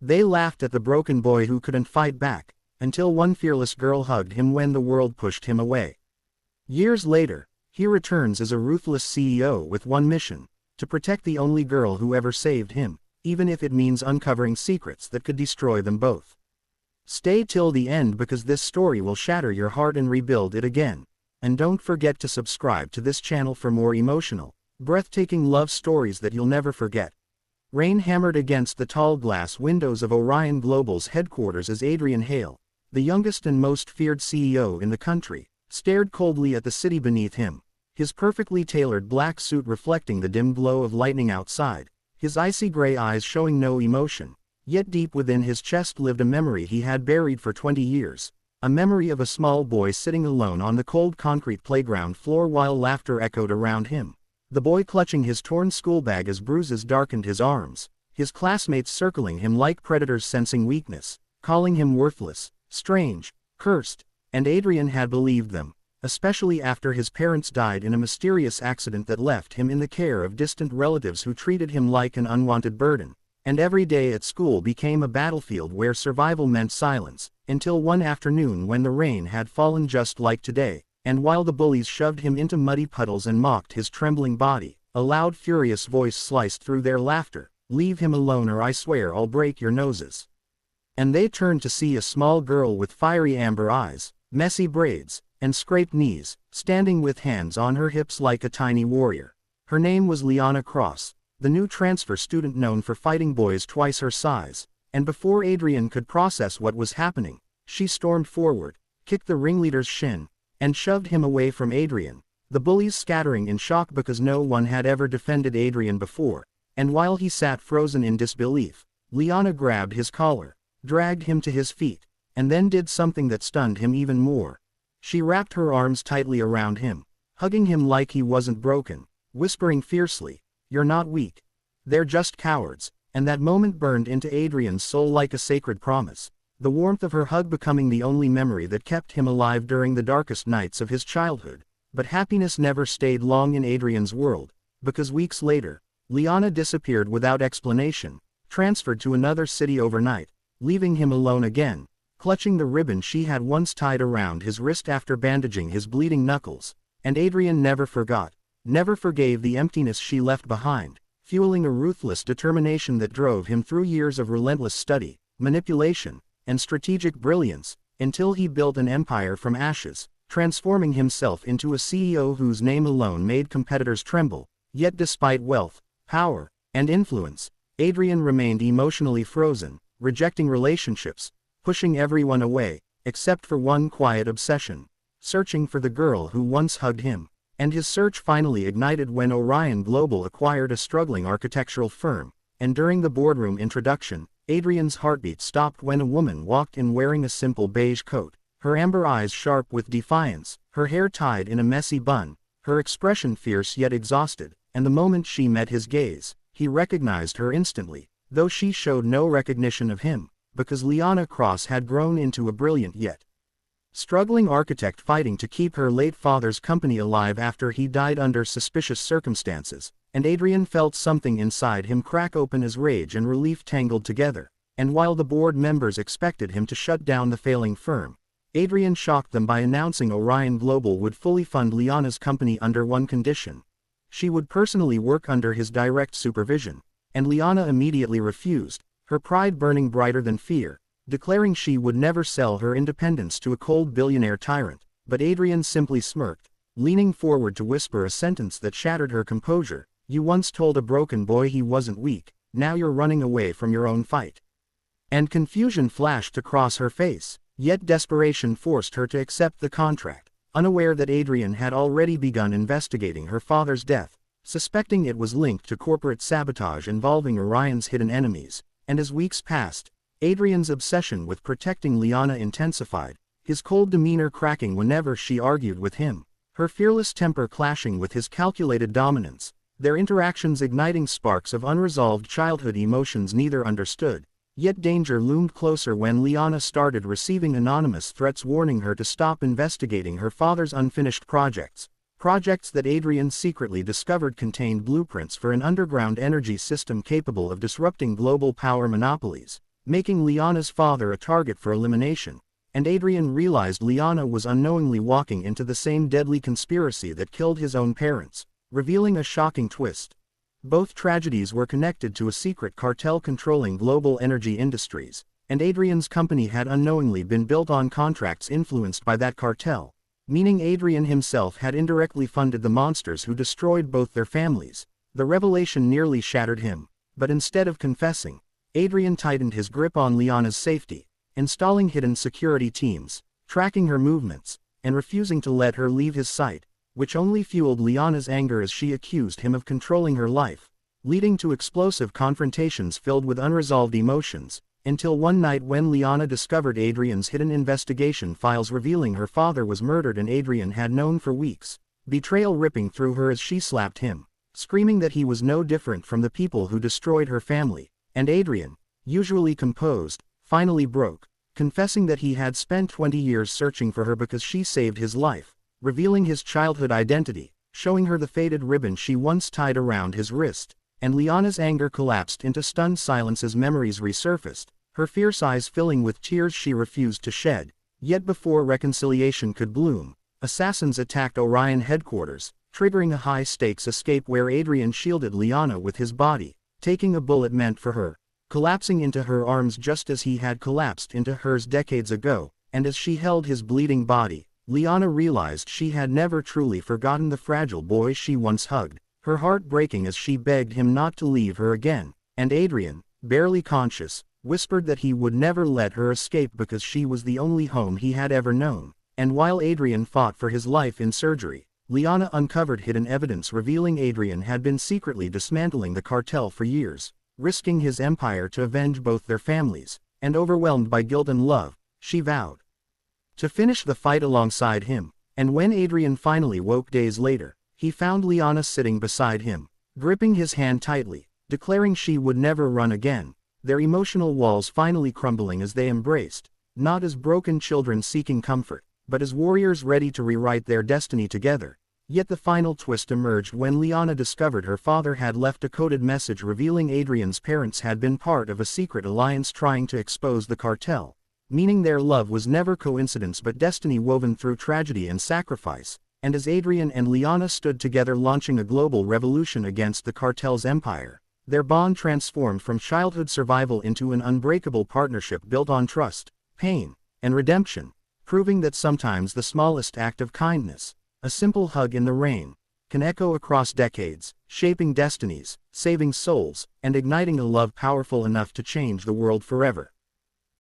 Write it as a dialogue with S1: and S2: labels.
S1: They laughed at the broken boy who couldn't fight back, until one fearless girl hugged him when the world pushed him away. Years later, he returns as a ruthless CEO with one mission: to protect the only girl who ever saved him, even if it means uncovering secrets that could destroy them both. Stay till the end because this story will shatter your heart and rebuild it again. And don't forget to subscribe to this channel for more emotional, breathtaking love stories that you'll never forget. Rain hammered against the tall glass windows of Orion Global's headquarters as Adrian Hale, the youngest and most feared CEO in the country, stared coldly at the city beneath him, his perfectly tailored black suit reflecting the dim glow of lightning outside, his icy gray eyes showing no emotion. Yet deep within his chest lived a memory he had buried for 20 years, a memory of a small boy sitting alone on the cold concrete playground floor while laughter echoed around him. The boy clutching his torn school bag as bruises darkened his arms, his classmates circling him like predators sensing weakness, calling him worthless, strange, cursed, and Adrian had believed them, especially after his parents died in a mysterious accident that left him in the care of distant relatives who treated him like an unwanted burden. And every day at school became a battlefield where survival meant silence, until one afternoon when the rain had fallen just like today, and while the bullies shoved him into muddy puddles and mocked his trembling body, a loud furious voice sliced through their laughter: "Leave him alone or I swear I'll break your noses." And they turned to see a small girl with fiery amber eyes, messy braids, and scraped knees, standing with hands on her hips like a tiny warrior. Her name was Liana Cross, the new transfer student known for fighting boys twice her size, and before Adrian could process what was happening, she stormed forward, kicked the ringleader's shin, and shoved him away from Adrian, the bullies scattering in shock because no one had ever defended Adrian before, and while he sat frozen in disbelief, Liana grabbed his collar, dragged him to his feet, and then did something that stunned him even more. She wrapped her arms tightly around him, hugging him like he wasn't broken, whispering fiercely, "You're not weak. They're just cowards," and that moment burned into Adrian's soul like a sacred promise, the warmth of her hug becoming the only memory that kept him alive during the darkest nights of his childhood. But happiness never stayed long in Adrian's world, because weeks later, Liana disappeared without explanation, transferred to another city overnight, leaving him alone again, clutching the ribbon she had once tied around his wrist after bandaging his bleeding knuckles. And Adrian never forgot, never forgave the emptiness she left behind, fueling a ruthless determination that drove him through years of relentless study, manipulation, and strategic brilliance, until he built an empire from ashes, transforming himself into a CEO whose name alone made competitors tremble. Yet despite wealth, power, and influence, Adrian remained emotionally frozen, rejecting relationships, pushing everyone away, except for one quiet obsession: searching for the girl who once hugged him. And his search finally ignited when Orion Global acquired a struggling architectural firm, and during the boardroom introduction, Adrian's heartbeat stopped when a woman walked in wearing a simple beige coat, her amber eyes sharp with defiance, her hair tied in a messy bun, her expression fierce yet exhausted, and the moment she met his gaze, he recognized her instantly, though she showed no recognition of him, because Liana Cross had grown into a brilliant yet struggling architect fighting to keep her late father's company alive after he died under suspicious circumstances, and Adrian felt something inside him crack open as rage and relief tangled together. And while the board members expected him to shut down the failing firm, Adrian shocked them by announcing Orion Global would fully fund Liana's company under one condition: she would personally work under his direct supervision. And Liana immediately refused, her pride burning brighter than fear, declaring she would never sell her independence to a cold billionaire tyrant. But Adrian simply smirked, leaning forward to whisper a sentence that shattered her composure: "You once told a broken boy he wasn't weak, now you're running away from your own fight." And confusion flashed across her face, yet desperation forced her to accept the contract, unaware that Adrian had already begun investigating her father's death, suspecting it was linked to corporate sabotage involving Orion's hidden enemies. And as weeks passed, Adrian's obsession with protecting Liana intensified, his cold demeanor cracking whenever she argued with him, her fearless temper clashing with his calculated dominance, their interactions igniting sparks of unresolved childhood emotions neither understood. Yet danger loomed closer when Liana started receiving anonymous threats warning her to stop investigating her father's unfinished projects that Adrian secretly discovered contained blueprints for an underground energy system capable of disrupting global power monopolies. making Liana's father a target for elimination, and Adrian realized Liana was unknowingly walking into the same deadly conspiracy that killed his own parents, revealing a shocking twist. Both tragedies were connected to a secret cartel controlling global energy industries, and Adrian's company had unknowingly been built on contracts influenced by that cartel, meaning Adrian himself had indirectly funded the monsters who destroyed both their families. The revelation nearly shattered him, but instead of confessing, Adrian tightened his grip on Liana's safety, installing hidden security teams, tracking her movements, and refusing to let her leave his sight, which only fueled Liana's anger as she accused him of controlling her life, leading to explosive confrontations filled with unresolved emotions, until one night when Liana discovered Adrian's hidden investigation files revealing her father was murdered and Adrian had known for weeks, betrayal ripping through her as she slapped him, screaming that he was no different from the people who destroyed her family, and Adrian, usually composed, finally broke, confessing that he had spent 20 years searching for her because she saved his life, revealing his childhood identity, showing her the faded ribbon she once tied around his wrist, and Liana's anger collapsed into stunned silence as memories resurfaced, her fierce eyes filling with tears she refused to shed. Yet before reconciliation could bloom, assassins attacked Orion headquarters, triggering a high-stakes escape where Adrian shielded Liana with his body, taking a bullet meant for her, collapsing into her arms just as he had collapsed into hers decades ago, and as she held his bleeding body, Liana realized she had never truly forgotten the fragile boy she once hugged, her heart breaking as she begged him not to leave her again, and Adrian, barely conscious, whispered that he would never let her escape because she was the only home he had ever known. And while Adrian fought for his life in surgery, Liana uncovered hidden evidence revealing Adrian had been secretly dismantling the cartel for years, risking his empire to avenge both their families, and overwhelmed by guilt and love, she vowed to finish the fight alongside him. And when Adrian finally woke days later, he found Liana sitting beside him, gripping his hand tightly, declaring she would never run again, their emotional walls finally crumbling as they embraced, not as broken children seeking comfort, but as warriors ready to rewrite their destiny together. Yet the final twist emerged when Liana discovered her father had left a coded message revealing Adrian's parents had been part of a secret alliance trying to expose the cartel, meaning their love was never coincidence but destiny woven through tragedy and sacrifice. And as Adrian and Liana stood together launching a global revolution against the cartel's empire, their bond transformed from childhood survival into an unbreakable partnership built on trust, pain, and redemption, proving that sometimes the smallest act of kindness, a simple hug in the rain, can echo across decades, shaping destinies, saving souls, and igniting a love powerful enough to change the world forever.